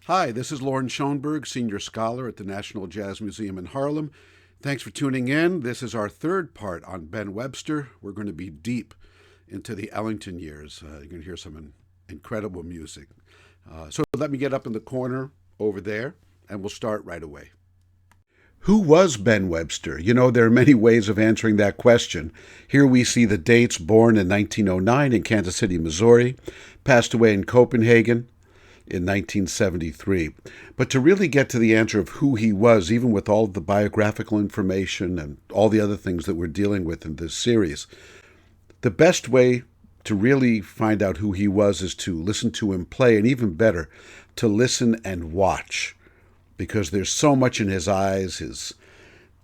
Hi, this is Lauren Schoenberg, Senior Scholar at the National Jazz Museum in Harlem. Thanks for tuning in. This is our third part on Ben Webster. We're going to be deep into the Ellington years. You're going to hear some incredible music. So let me get up in the corner over there, and we'll start right away. Who was Ben Webster? You know, there are many ways of answering that question. Here we see the dates: born in 1909 in Kansas City, Missouri, passed away in Copenhagen in 1973. But to really get to the answer of who he was, even with all of the biographical information and all the other things that we're dealing with in this series, the best way to really find out who he was is to listen to him play, and even better, to listen and watch, because there's so much in his eyes,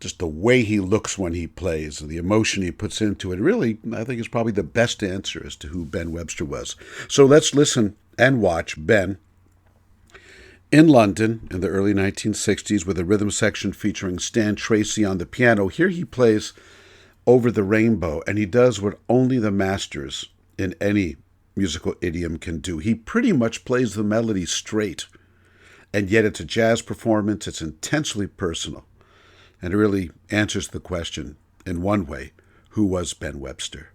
just the way he looks when he plays, and the emotion he puts into it. Really, I think is probably the best answer as to who Ben Webster was. So let's listen and watch Ben in London in the early 1960s with a rhythm section featuring Stan Tracy on the piano. Here he plays Over the Rainbow, and he does what only the masters in any musical idiom can do. He pretty much plays the melody straight, and yet it's a jazz performance. It's intensely personal, and it really answers the question in one way: who was Ben Webster?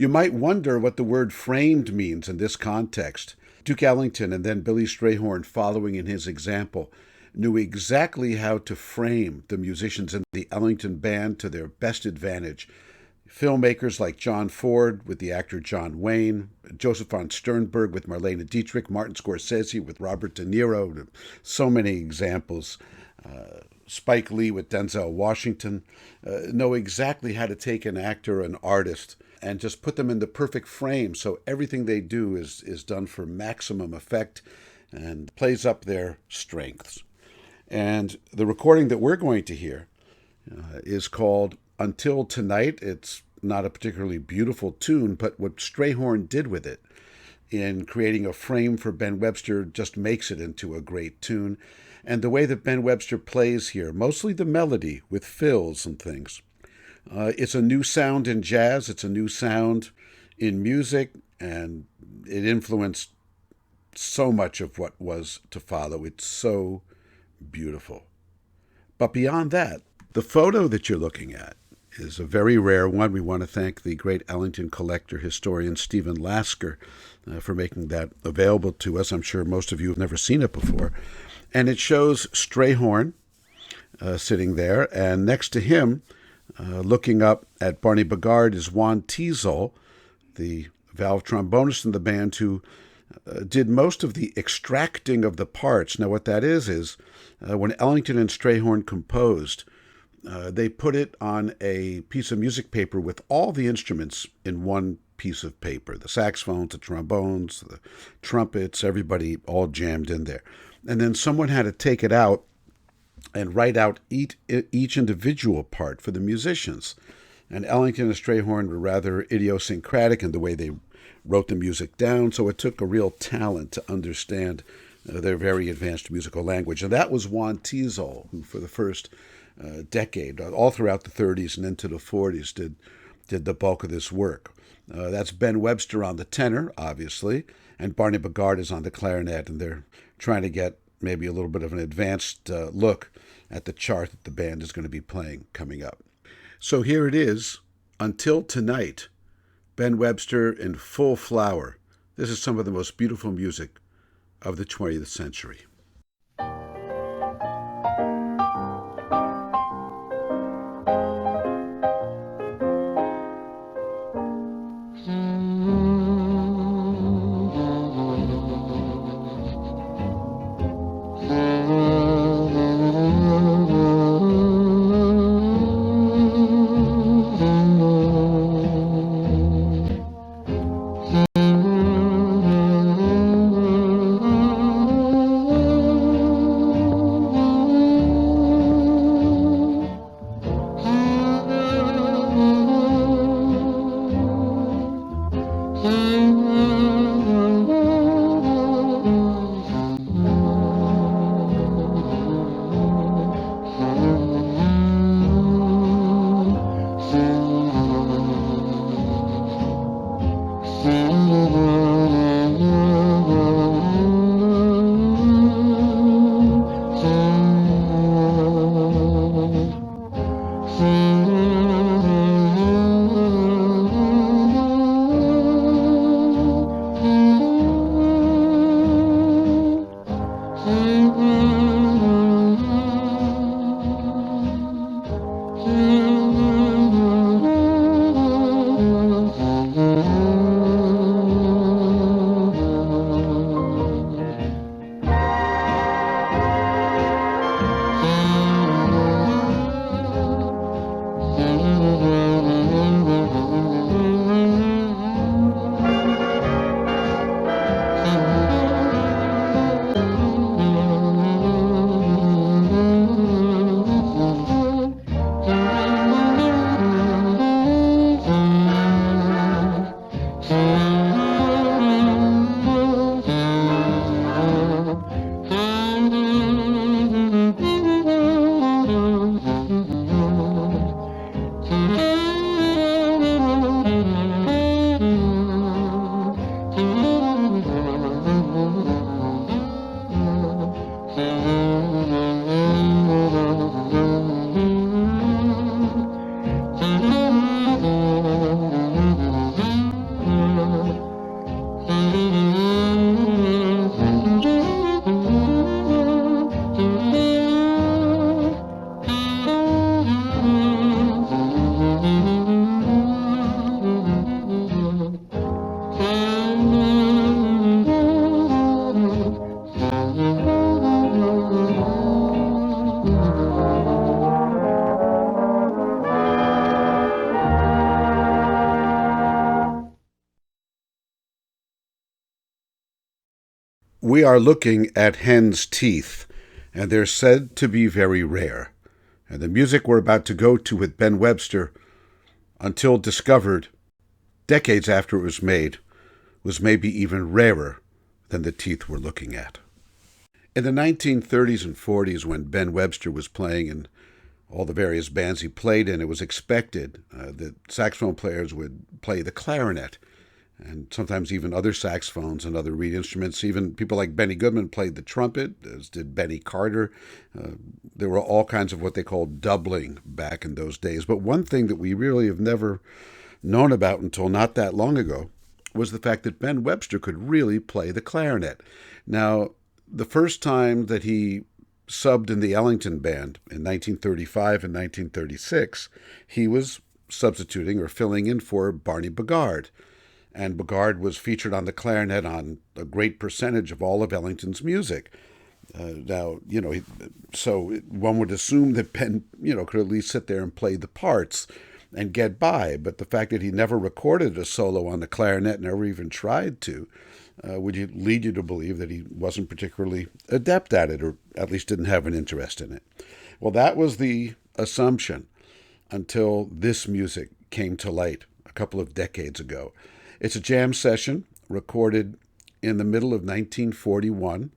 You might wonder what the word framed means in this context. Duke Ellington and then Billy Strayhorn, following in his example, knew exactly how to frame the musicians in the Ellington band to their best advantage. Filmmakers like John Ford with the actor John Wayne, Joseph von Sternberg with Marlene Dietrich, Martin Scorsese with Robert De Niro, so many examples. Spike Lee with Denzel Washington know exactly how to take an actor, an artist, and just put them in the perfect frame so everything they do is done for maximum effect and plays up their strengths. And the recording that we're going to hear is called Until Tonight. It's not a particularly beautiful tune, but what Strayhorn did with it in creating a frame for Ben Webster just makes it into a great tune. And the way that Ben Webster plays here, mostly the melody with fills and things. It's a new sound in jazz. It's a new sound in music, and it influenced so much of what was to follow. It's so beautiful. But beyond that, the photo that you're looking at is a very rare one. We want to thank the great Ellington collector, historian Stephen Lasker, for making that available to us. I'm sure most of you have never seen it before. And it shows Strayhorn sitting there, and next to him, looking up at Barney Bigard, is Juan Teasel, the valve trombonist in the band, who did most of the extracting of the parts. Now, what that is when Ellington and Strayhorn composed, they put it on a piece of music paper with all the instruments in one piece of paper. The saxophones, the trombones, the trumpets, everybody all jammed in there. And then someone had to take it out and write out each individual part for the musicians. And Ellington and Strayhorn were rather idiosyncratic in the way they wrote the music down, so it took a real talent to understand their very advanced musical language. And that was Juan Teasel, who for the first decade, all throughout the 30s and into the 40s, did the bulk of this work. That's Ben Webster on the tenor, obviously, and Barney Bigard is on the clarinet, and they're trying to get maybe a little bit of an advanced look at the chart that the band is going to be playing coming up. So here it is, Until Tonight, Ben Webster in full flower. This is some of the most beautiful music of the 20th century. We are looking at hen's teeth, and they're said to be very rare. And the music we're about to go to with Ben Webster, until discovered decades after it was made, was maybe even rarer than the teeth we're looking at. In the 1930s and 40s, when Ben Webster was playing in all the various bands he played in, it was expected that saxophone players would play the clarinet, and sometimes even other saxophones and other reed instruments. Even people like Benny Goodman played the trumpet, as did Benny Carter. There were all kinds of what they called doubling back in those days. But one thing that we really have never known about until not that long ago was the fact that Ben Webster could really play the clarinet. Now, the first time that he subbed in the Ellington band in 1935 and 1936, he was substituting or filling in for Barney Bogard. And Bogard was featured on the clarinet on a great percentage of all of Ellington's music. So one would assume that Ben, could at least sit there and play the parts and get by. But the fact that he never recorded a solo on the clarinet, never even tried to, would lead you to believe that he wasn't particularly adept at it, or at least didn't have an interest in it. Well, that was the assumption until this music came to light a couple of decades ago. It's a jam session recorded in the middle of 1941,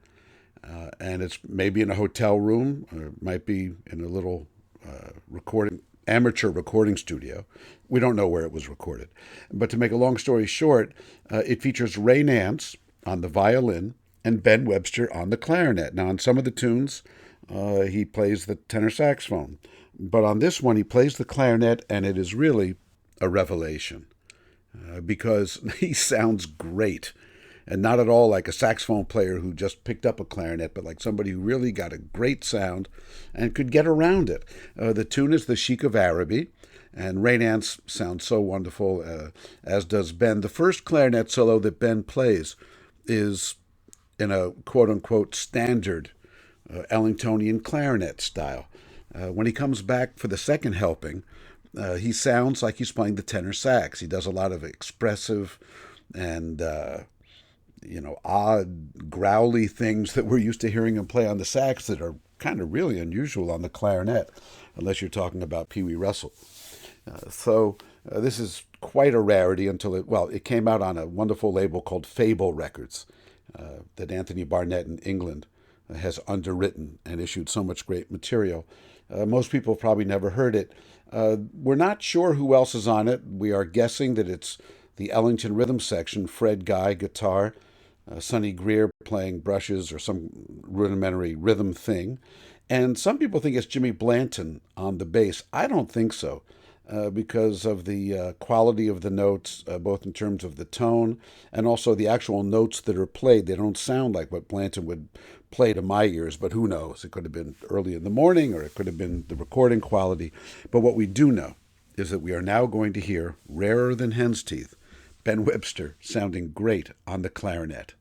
and it's maybe in a hotel room, or it might be in a little amateur recording studio. We don't know where it was recorded. But to make a long story short, it features Ray Nance on the violin and Ben Webster on the clarinet. Now, on some of the tunes, he plays the tenor saxophone. But on this one, he plays the clarinet, and it is really a revelation because he sounds great. And not at all like a saxophone player who just picked up a clarinet, but like somebody who really got a great sound and could get around it. The tune is The Sheik of Araby, and Ray Nance sounds so wonderful, as does Ben. The first clarinet solo that Ben plays is in a quote-unquote standard Ellingtonian clarinet style. When he comes back for the second helping, he sounds like he's playing the tenor sax. He does a lot of expressive and odd, growly things that we're used to hearing him play on the sax that are kind of really unusual on the clarinet, unless you're talking about Pee Wee Russell. So this is quite a rarity until it came out on a wonderful label called Fable Records that Anthony Barnett in England has underwritten and issued so much great material. Most people have probably never heard it. We're not sure who else is on it. We are guessing that it's the Ellington rhythm section, Fred Guy, guitar, Sonny Greer playing brushes or some rudimentary rhythm thing. And some people think it's Jimmy Blanton on the bass. I don't think so, because of the quality of the notes, both in terms of the tone and also the actual notes that are played. They don't sound like what Blanton would play to my ears, but who knows? It could have been early in the morning, or it could have been the recording quality. But what we do know is that we are now going to hear, rarer than hen's teeth, Ben Webster sounding great on the clarinet.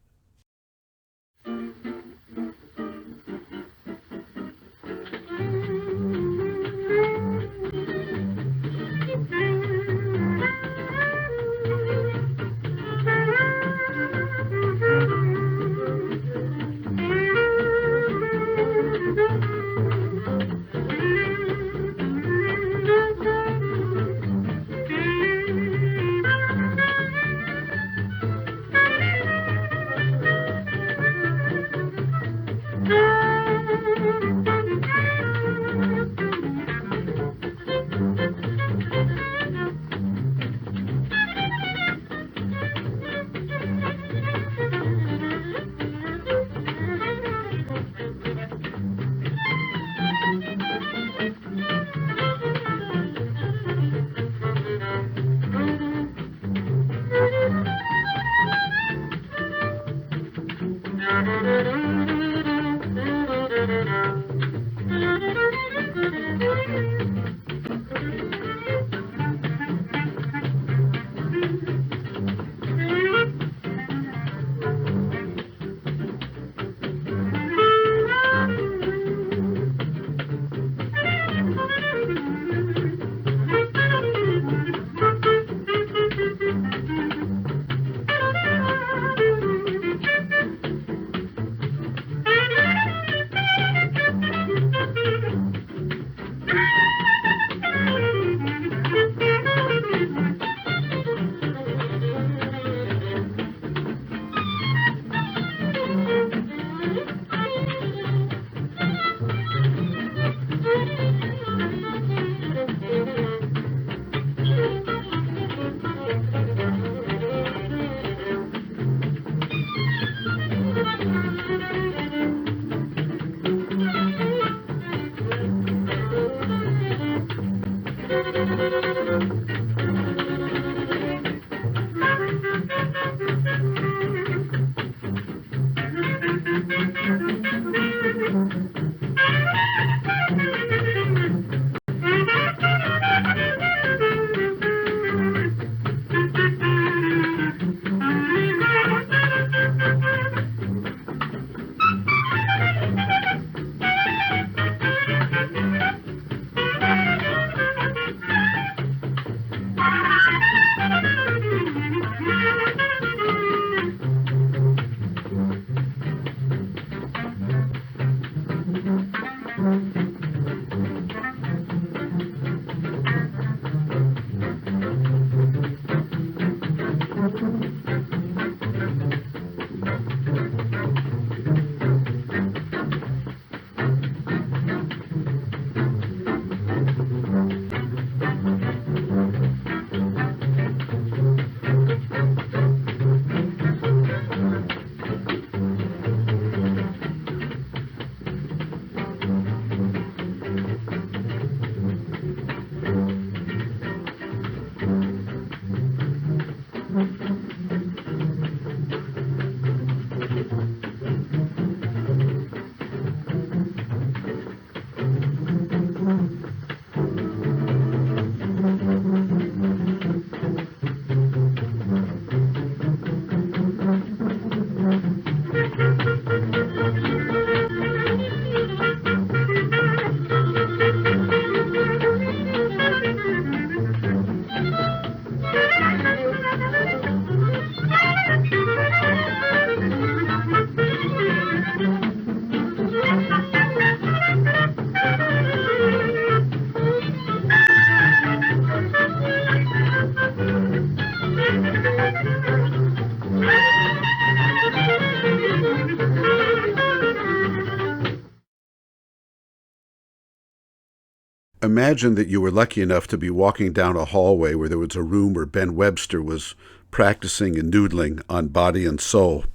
Imagine that you were lucky enough to be walking down a hallway where there was a room where Ben Webster was practicing and noodling on Body and Soul.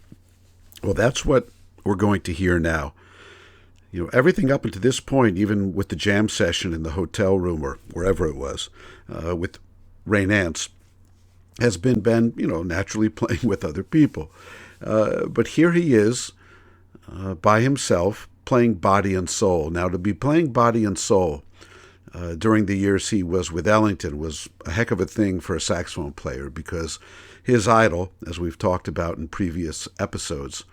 Well, that's what we're going to hear now. You know, everything up until this point, even with the jam session in the hotel room or wherever it was, with Ray Nance, has been Ben, naturally playing with other people. But here he is, by himself, playing Body and Soul. Now, to be playing Body and Soul during the years he was with Ellington was a heck of a thing for a saxophone player, because his idol, as we've talked about in previous episodes,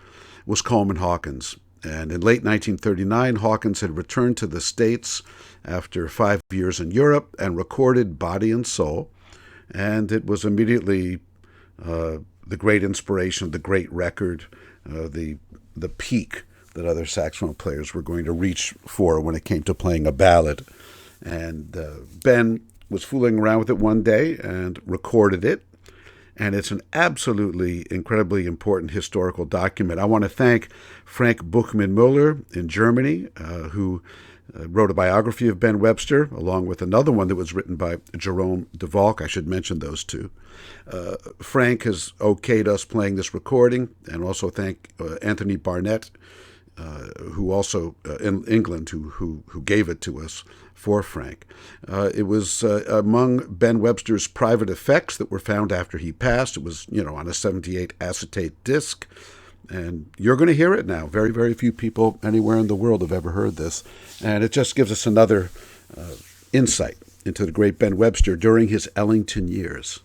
was Coleman Hawkins. And in late 1939, Hawkins had returned to the States after 5 years in Europe and recorded Body and Soul. And it was immediately the great inspiration, the great record, the peak that other saxophone players were going to reach for when it came to playing a ballad. And Ben was fooling around with it one day and recorded it. And it's an absolutely incredibly important historical document. I want to thank Frank Buchmann-Muller in Germany, who wrote a biography of Ben Webster, along with another one that was written by Jerome DeValk. I should mention those two. Frank has okayed us playing this recording, and also thank Anthony Barnett, who also in England, who gave it to us for Frank. It was among Ben Webster's private effects that were found after he passed. It was, on a 78 acetate disc, and you're going to hear it now. Very, very few people anywhere in the world have ever heard this, and it just gives us another insight into the great Ben Webster during his Ellington years.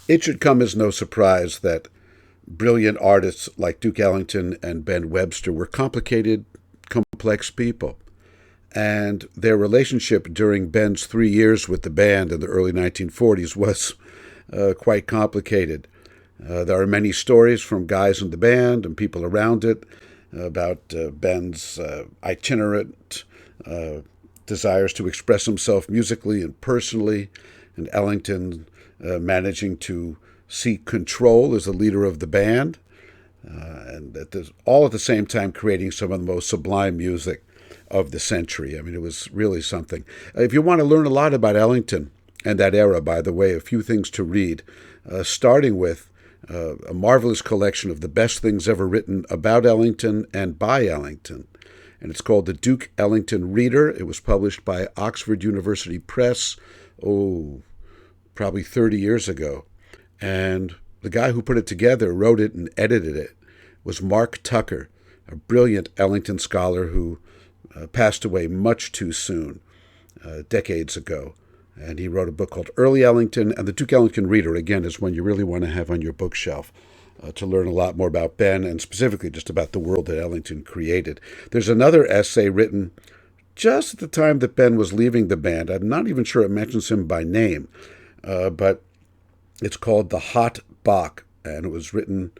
It should come as no surprise that brilliant artists like Duke Ellington and Ben Webster were complicated, complex people. And their relationship during Ben's 3 years with the band in the early 1940s was quite complicated. There are many stories from guys in the band and people around it about Ben's itinerant desires to express himself musically and personally, and Ellington managing to seek control as the leader of the band, and all at the same time creating some of the most sublime music of the century. I mean, it was really something. If you want to learn a lot about Ellington and that era, by the way, a few things to read, starting with a marvelous collection of the best things ever written about Ellington and by Ellington. And it's called the Duke Ellington Reader. It was published by Oxford University Press, probably 30 years ago. And the guy who put it together, wrote it and edited it, was Mark Tucker, a brilliant Ellington scholar who passed away much too soon, decades ago. And he wrote a book called Early Ellington, and the Duke Ellington Reader, again, is one you really want to have on your bookshelf to learn a lot more about Ben and specifically just about the world that Ellington created. There's another essay written just at the time that Ben was leaving the band. I'm not even sure it mentions him by name, but it's called The Hot Bach, and it was written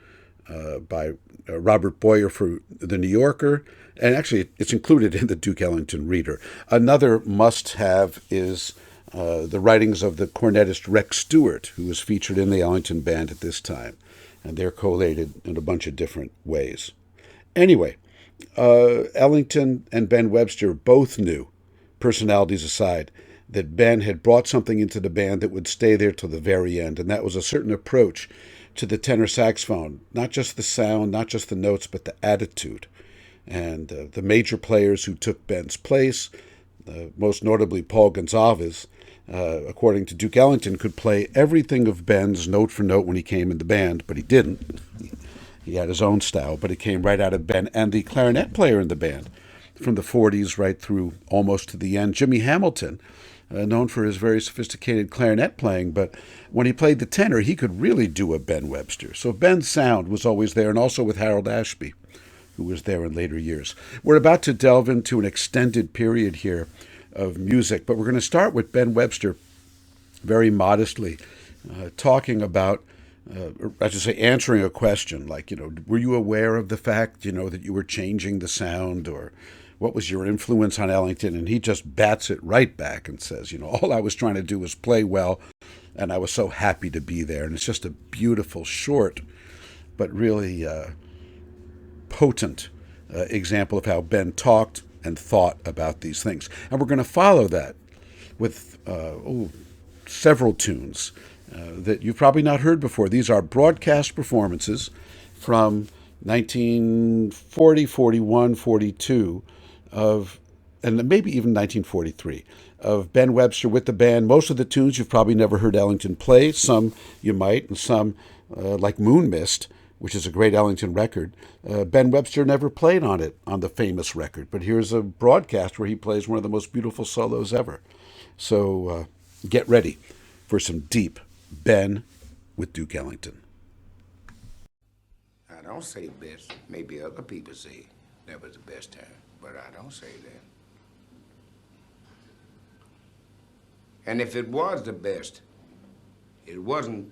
by Robert Boyer for The New Yorker, and actually it's included in the Duke Ellington Reader. Another must-have is the writings of the cornetist Rex Stewart, who was featured in the Ellington Band at this time. And they're collated in a bunch of different ways. Anyway, Ellington and Ben Webster both knew, personalities aside, that Ben had brought something into the band that would stay there till the very end, and that was a certain approach to the tenor saxophone, not just the sound, not just the notes, but the attitude. And the major players who took Ben's place, most notably Paul Gonsalves, according to Duke Ellington, could play everything of Ben's note for note when he came in the band, but he didn't. He had his own style, but it came right out of Ben. And the clarinet player in the band, from the 40s right through almost to the end, Jimmy Hamilton, known for his very sophisticated clarinet playing, but when he played the tenor, he could really do a Ben Webster. So Ben's sound was always there, and also with Harold Ashby, who was there in later years. We're about to delve into an extended period here of music, but we're going to start with Ben Webster very modestly, talking about, I should say, answering a question like, were you aware of the fact, that you were changing the sound, or what was your influence on Ellington? And he just bats it right back and says, all I was trying to do was play well, and I was so happy to be there. And it's just a beautiful, short, but really potent example of how Ben talked and thought about these things. And we're going to follow that with several tunes that you've probably not heard before. These are broadcast performances from 1940, 41, 42 of, and maybe even 1943, of Ben Webster with the band. Most of the tunes you've probably never heard Ellington play. Some you might, and some, like Moon Mist, which is a great Ellington record, Ben Webster never played on it on the famous record. But here's a broadcast where he plays one of the most beautiful solos ever. So get ready for some deep Ben with Duke Ellington. I don't say best. Maybe other people say that was the best time, but I don't say that. And if it was the best, it wasn't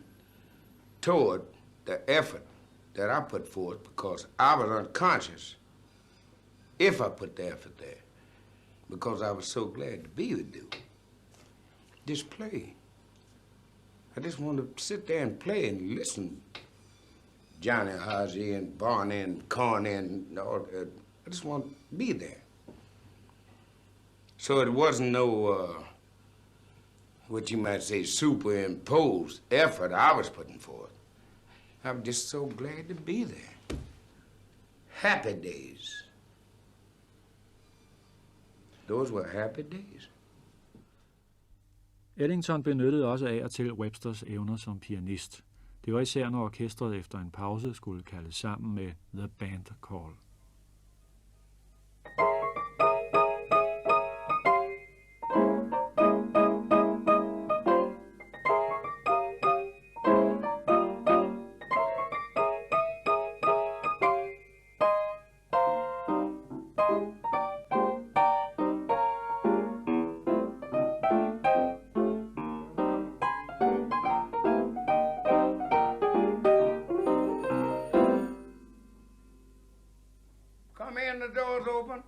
toward the effort that I put forth, because I was unconscious if I put the effort there, because I was so glad to be with Duke. Just play. I just wanted to sit there and play and listen. Johnny Hazy and Barney and Corny and all that. I just wanted to be there. So it wasn't no, what you might say, superimposed effort I was putting forth. I'm just so glad to be there. Happy days. Those were happy days. Ellington benyttede også af og til Websters evner som pianist. Det var især, når orkestret efter en pause skulle kaldes sammen med The Band Call. Come in, the door's open.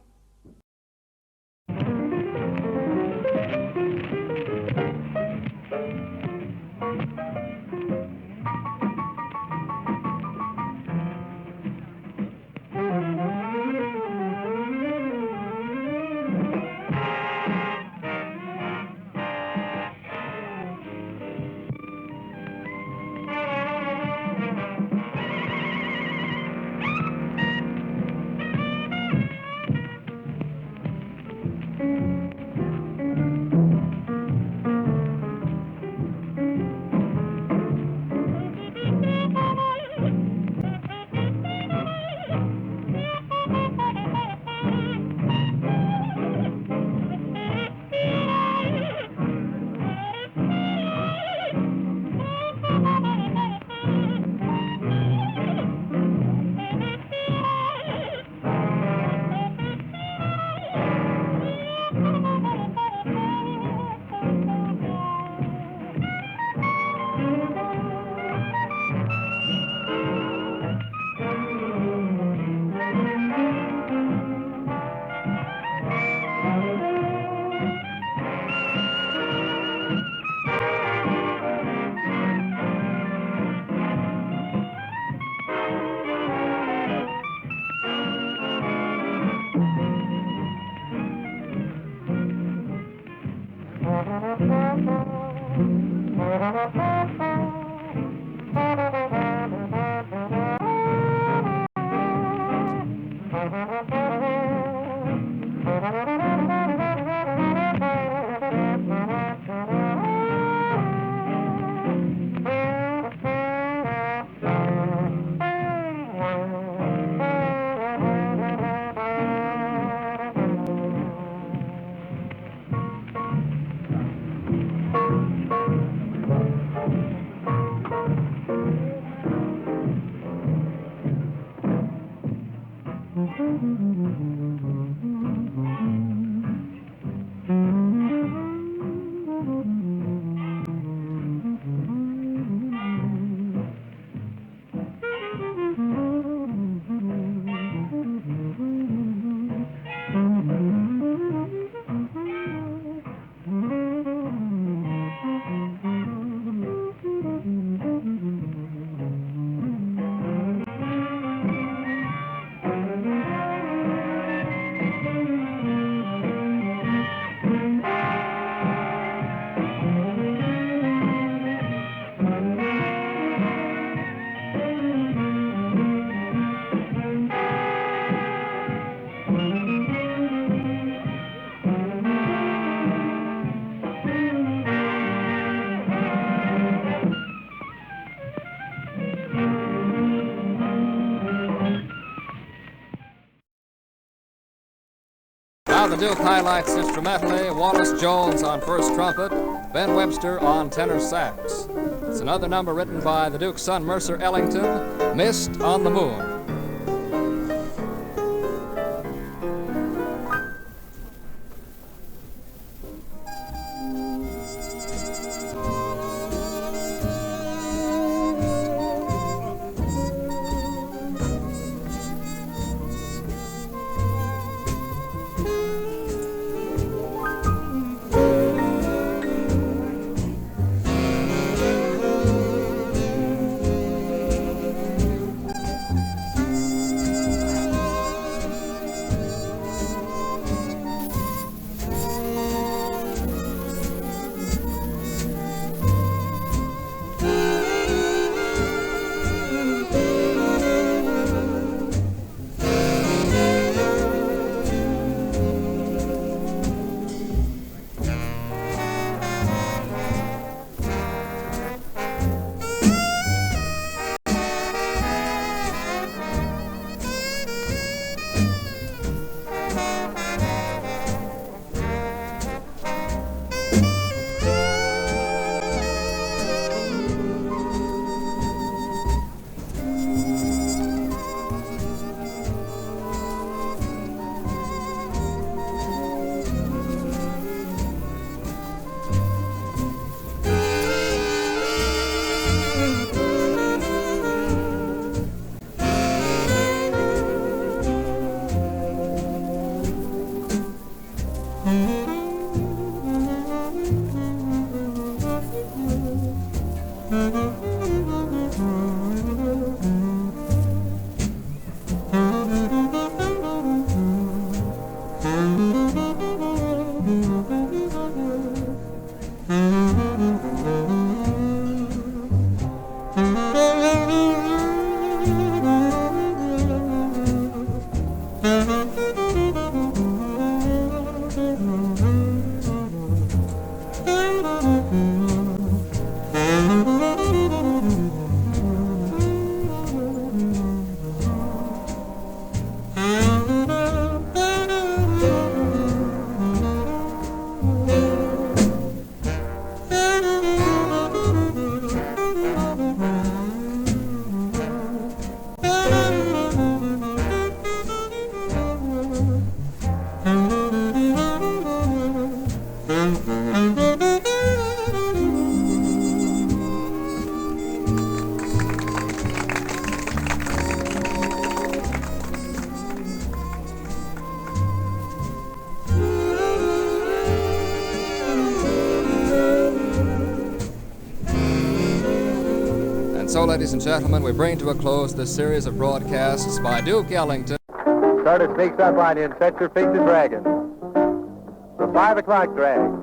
Now the Duke highlights instrumentally Wallace Jones on first trumpet, Ben Webster on tenor sax. It's another number written by the Duke's son Mercer Ellington, Mist on the Moon. So, ladies and gentlemen, we bring to a close this series of broadcasts by Duke Ellington. Starter sneaks up on you and sets your feet to dragon. The 5 o'clock drag.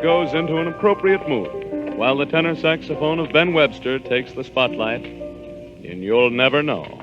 goes into an appropriate mood, while the tenor saxophone of Ben Webster takes the spotlight in You'll Never Know.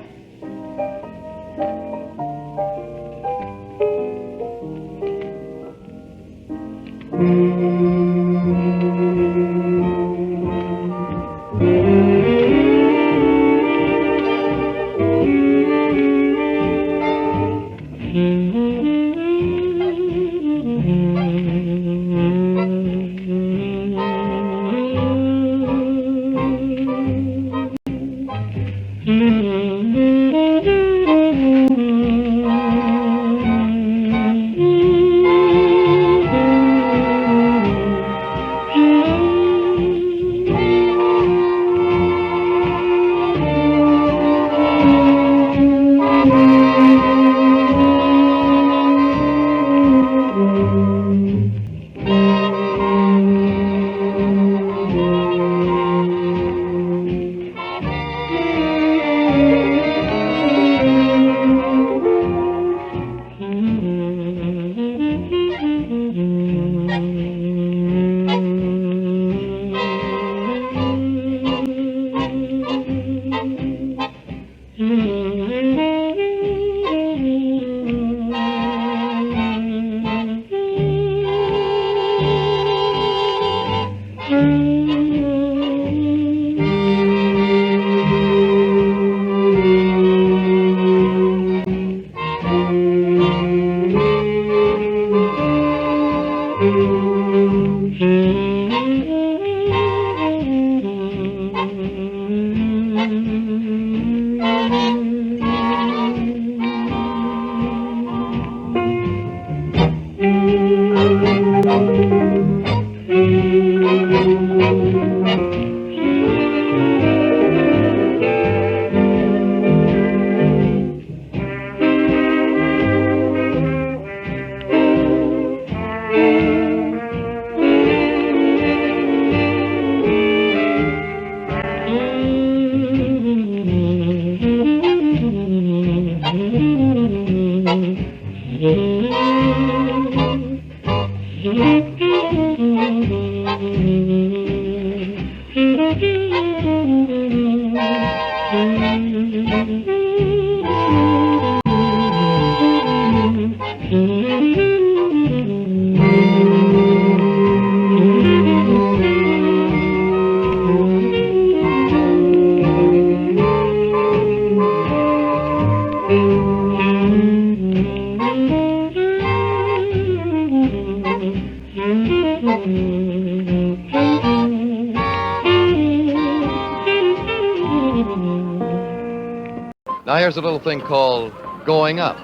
Now here's a little thing called Going Up.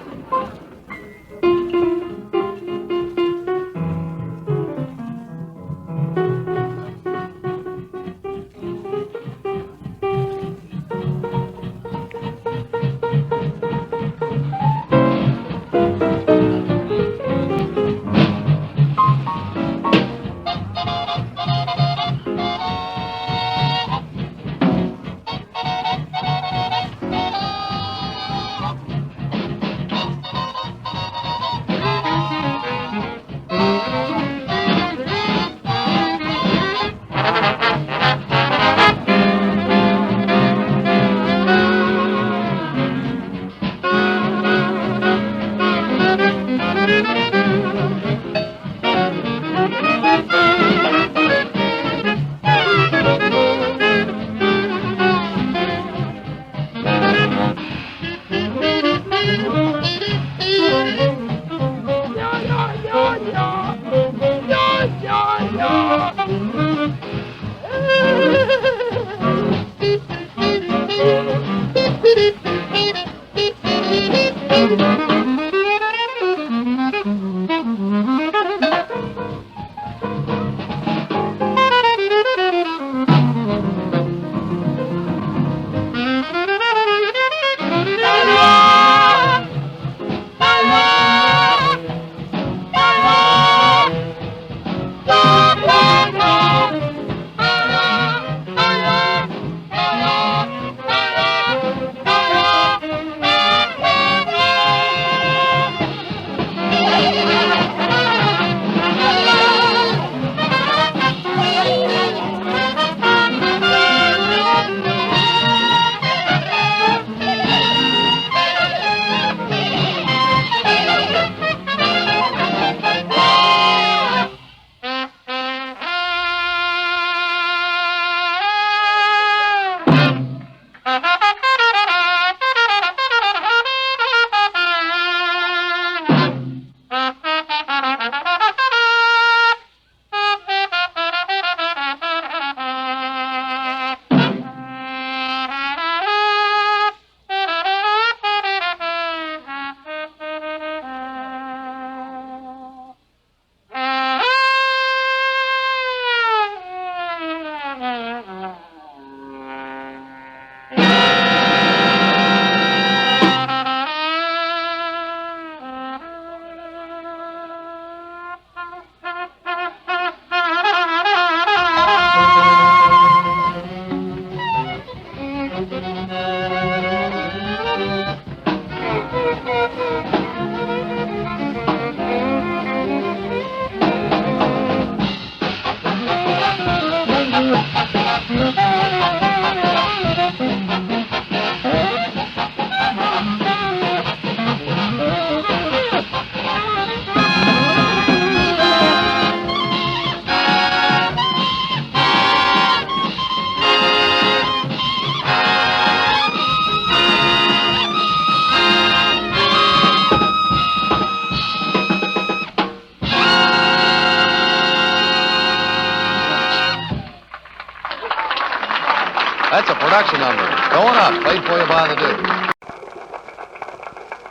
That's a production number. Going up, played for you by the Duke.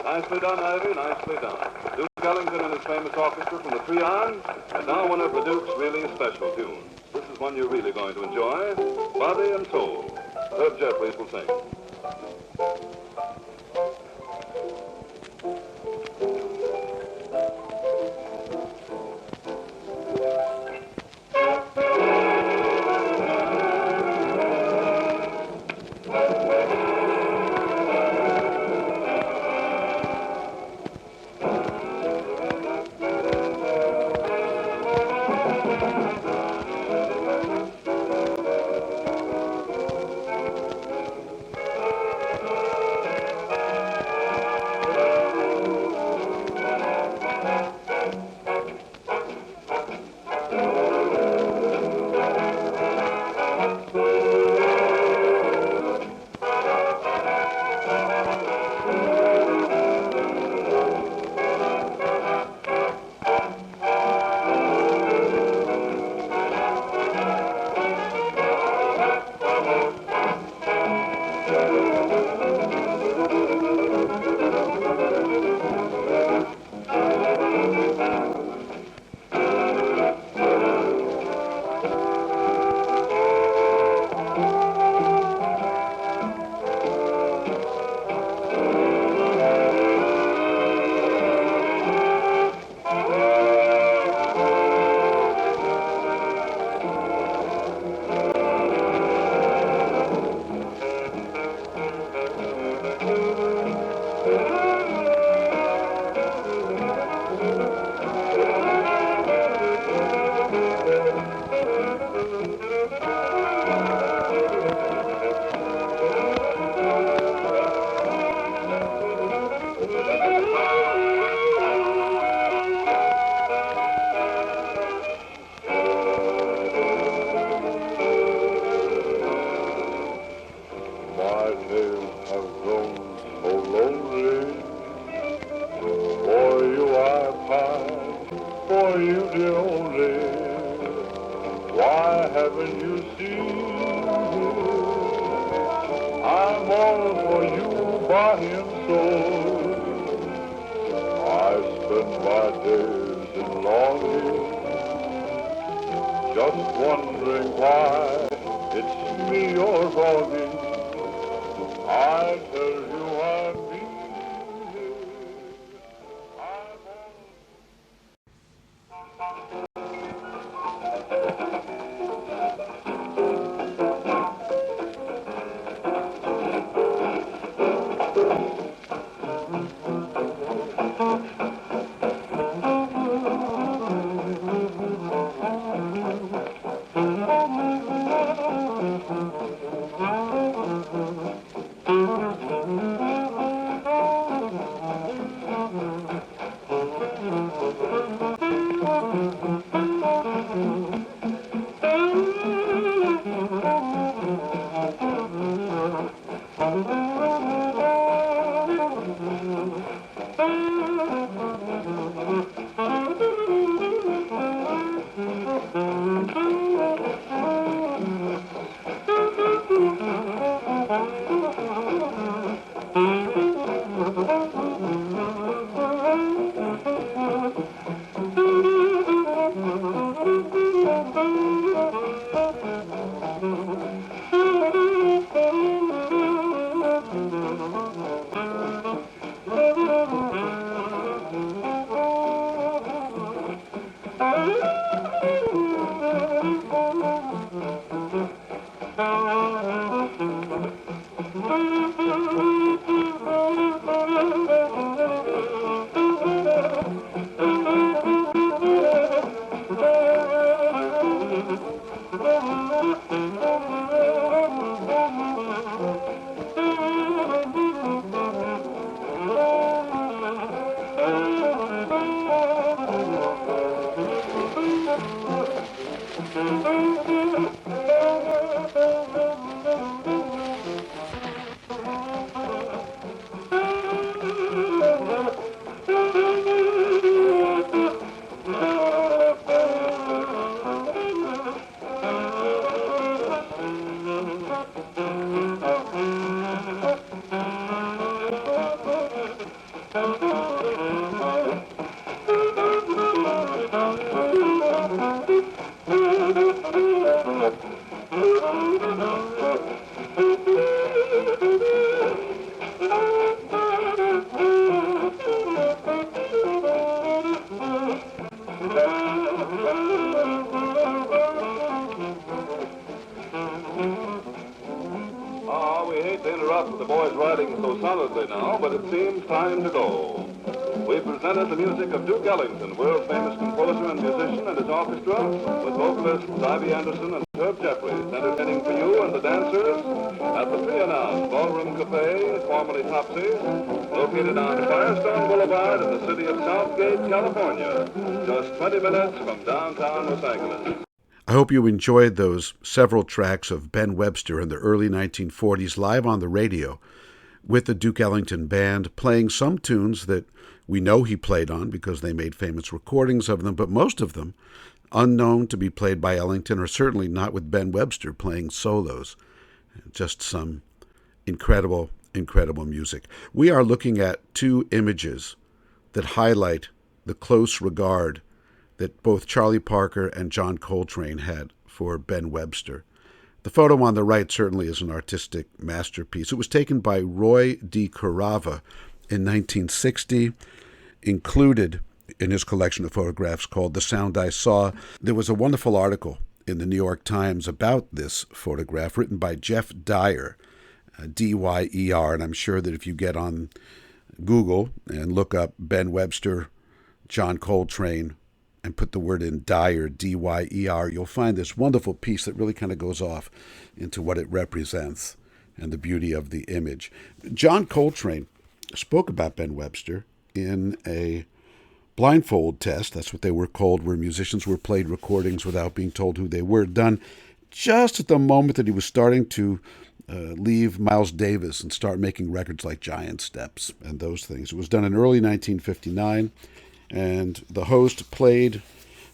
Nicely done, Ivy, nicely done. Duke Ellington and his famous orchestra from the Trion, and now one of the Duke's really special tunes. This is one you're really going to enjoy, Body and Soul. Herb Jeffries will sing. We hate to interrupt the boys riding so solidly now, but it seems time to go. We presented the music of Duke Ellington, world-famous composer and musician, and his orchestra, with vocalists Ivy Anderson and Herb Jeffries, entertaining for you and the dancers at the Trianon Ballroom Cafe, formerly Topsy, located on Firestone Boulevard in the city of Southgate, California, just 20 minutes from downtown Los Angeles. I hope you enjoyed those several tracks of Ben Webster in the early 1940s live on the radio with the Duke Ellington Band, playing some tunes that we know he played on because they made famous recordings of them, but most of them unknown to be played by Ellington, or certainly not with Ben Webster playing solos. Just some incredible, incredible music. We are looking at two images that highlight the close regard that both Charlie Parker and John Coltrane had for Ben Webster. The photo on the right certainly is an artistic masterpiece. It was taken by Roy D. Carava in 1960, included in his collection of photographs called The Sound I Saw. There was a wonderful article in the New York Times about this photograph written by Jeff Dyer, D-Y-E-R, and I'm sure that if you get on Google and look up Ben Webster, John Coltrane, and put the word in Dyer, D-Y-E-R, you'll find this wonderful piece that really kind of goes off into what it represents and the beauty of the image. John Coltrane spoke about Ben Webster in a blindfold test, that's what they were called, where musicians were played recordings without being told who they were, done just at the moment that he was starting to leave Miles Davis and start making records like Giant Steps and those things. It was done in early 1959. And the host played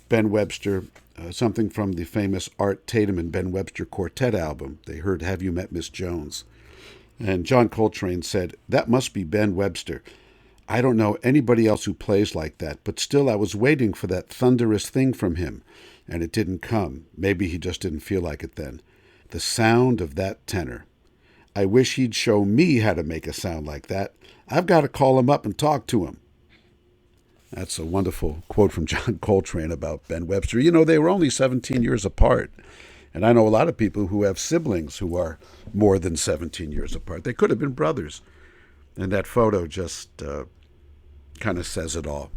Ben Webster something from the famous Art Tatum and Ben Webster Quartet album. They heard Have You Met Miss Jones? And John Coltrane said, "That must be Ben Webster. I don't know anybody else who plays like that, but still I was waiting for that thunderous thing from him, and it didn't come. Maybe he just didn't feel like it then. The sound of that tenor. I wish he'd show me how to make a sound like that. I've got to call him up and talk to him." That's a wonderful quote from John Coltrane about Ben Webster. You know, they were only 17 years apart. And I know a lot of people who have siblings who are more than 17 years apart. They could have been brothers. And that photo just kind of says it all.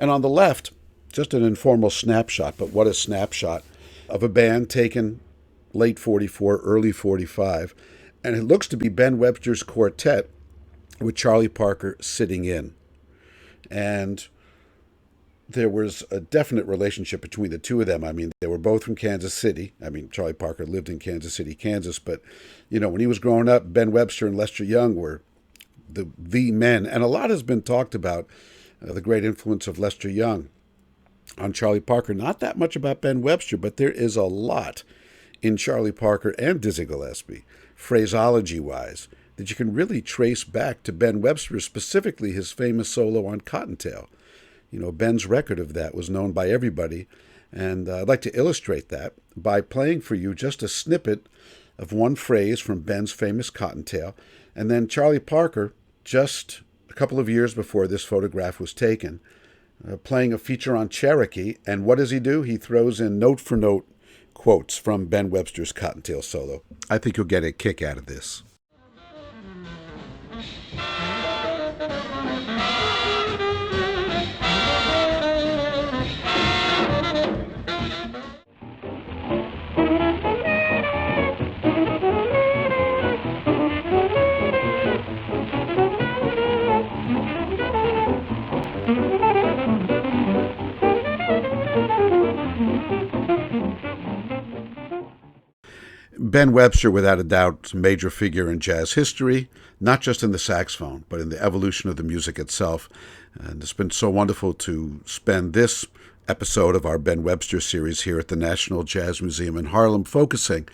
And on the left, just an informal snapshot, but what a snapshot, of a band taken late 44, early 45. And it looks to be Ben Webster's quartet with Charlie Parker sitting in. And there was a definite relationship between the two of them. I mean, they were both from Kansas City. I mean, Charlie Parker lived in Kansas City, Kansas. But, you know, when he was growing up, Ben Webster and Lester Young were the men. And a lot has been talked about the great influence of Lester Young on Charlie Parker. Not that much about Ben Webster, but there is a lot in Charlie Parker and Dizzy Gillespie, phraseology-wise, that you can really trace back to Ben Webster, specifically his famous solo on Cottontail. You know, Ben's record of that was known by everybody, and I'd like to illustrate that by playing for you just a snippet of one phrase from Ben's famous Cottontail, and then Charlie Parker, just a couple of years before this photograph was taken, playing a feature on Cherokee, and what does he do? He throws in note-for-note quotes from Ben Webster's Cottontail solo. I think you'll get a kick out of this. Ben Webster, without a doubt, is a major figure in jazz history, not just in the saxophone, but in the evolution of the music itself. And it's been so wonderful to spend this episode of our Ben Webster series here at the National Jazz Museum in Harlem, focusing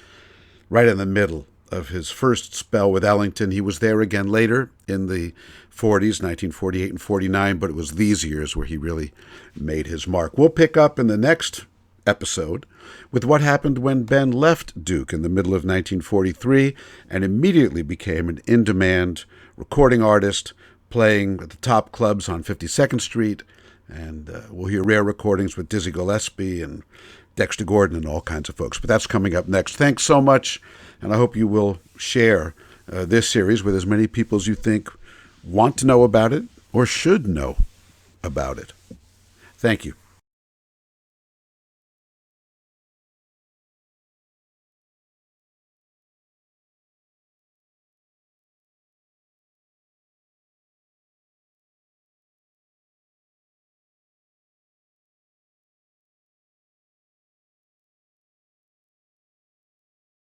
right in the middle of his first spell with Ellington. He was there again later in the 40s, 1948 and 49, but it was these years where he really made his mark. We'll pick up in the next episode with what happened when Ben left Duke in the middle of 1943 and immediately became an in-demand recording artist, playing at the top clubs on 52nd Street, and we'll hear rare recordings with Dizzy Gillespie and Dexter Gordon and all kinds of folks. But that's coming up next. Thanks so much, and I hope you will share this series with as many people as you think want to know about it or should know about it. Thank you.